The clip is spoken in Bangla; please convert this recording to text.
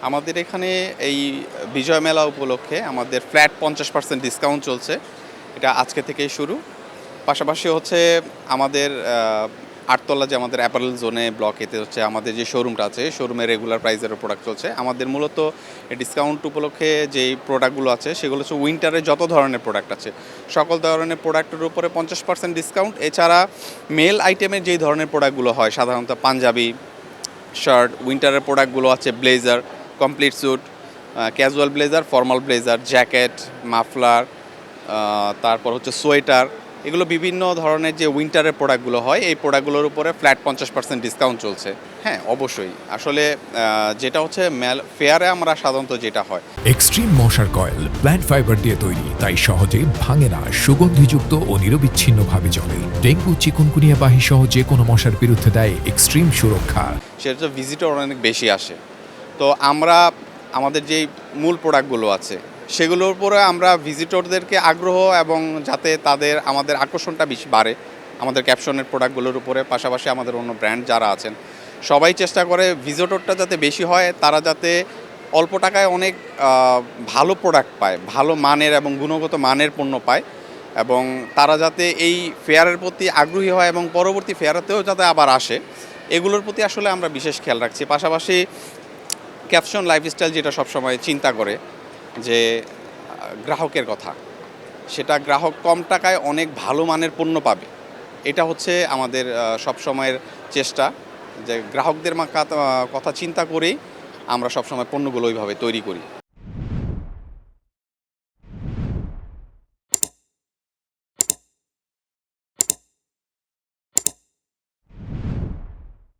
আমাদের এখানে এই বিজয় মেলা উপলক্ষে আমাদের ফ্ল্যাট 50% ডিসকাউন্ট চলছে। এটা আজকে থেকেই শুরু। পাশাপাশি হচ্ছে আমাদের আটতলা যে আমাদের অ্যাপারেল জোনে ব্লক এতে হচ্ছে আমাদের যে শোরুমটা আছে, শোরুমে রেগুলার প্রাইসেরও প্রোডাক্ট চলছে। আমাদের মূলত ডিসকাউন্ট উপলক্ষে যেই প্রোডাক্টগুলো আছে সেগুলো হচ্ছে উইন্টারের যত ধরনের প্রোডাক্ট আছে সকল ধরনের প্রোডাক্টের উপরে 50% ডিসকাউন্ট। এছাড়া মেল আইটেমের যেই ধরনের প্রোডাক্টগুলো হয় সাধারণত পাঞ্জাবি, শার্ট, উইন্টারের প্রোডাক্টগুলো আছে blazer, complete sweet, casual blazer, formal blazer, jacket, muffler, তারপর হচ্ছে সোয়েটার, এগুলো বিভিন্ন ধরনের যে উইন্টারের প্রোডাক্টগুলো হয় এই প্রোডাক্টগুলোর উপরে ফ্ল্যাট 50% ডিসকাউন্ট চলছে। হ্যাঁ, অবশ্যই। আসলে যেটা হচ্ছে ফেয়ারে আমরা সাধারণত যেটা হয়, এক্সট্রিম মশার কয়েল প্ল্যান্ট ফাইবার দিয়ে তৈরি, তাই সহজে ভাঙে না, সুগন্ধিযুক্ত ও নিরবিচ্ছিন্নভাবে জ্বলে। ডেঙ্গু, চিকুনগুনিয়া বাহি সহ যে কোনো মশার বিরুদ্ধে দেয় এক্সট্রিম সুরক্ষা। সেটা হচ্ছে ভিজিটর অনেক বেশি আসে। তো আমরা আমাদের যেই মূল প্রোডাক্টগুলো আছে সেগুলোর উপরে আমরা ভিজিটরদেরকে আগ্রহ এবং যাতে তাদের আমাদের আকর্ষণটা বেশি বাড়ে আমাদের ক্যাপশনের প্রোডাক্টগুলোর উপরে, পাশাপাশি আমাদের অন্য ব্র্যান্ড যারা আছেন সবাই চেষ্টা করে ভিজিটরটা যাতে বেশি হয়, তারা যাতে অল্প টাকায় অনেক ভালো প্রোডাক্ট পায়, ভালো মানের এবং গুণগত মানের পণ্য পায়, এবং তারা যাতে এই ফেয়ারের প্রতি আগ্রহী হয় এবং পরবর্তী ফেয়ারেতেও যাতে আবার আসে, এগুলোর প্রতি আসলে আমরা বিশেষ খেয়াল রাখছি। পাশাপাশি ক্যাপশন লাইফস্টাইল যেটা সবসময় চিন্তা করে যে গ্রাহকের কথা, সেটা গ্রাহক কম টাকায় অনেক ভালো মানের পণ্য পাবে, এটা হচ্ছে আমাদের সবসময়ের চেষ্টা, যে গ্রাহকদের কথা চিন্তা করেই আমরা সবসময় পণ্যগুলো ওইভাবে তৈরি করি।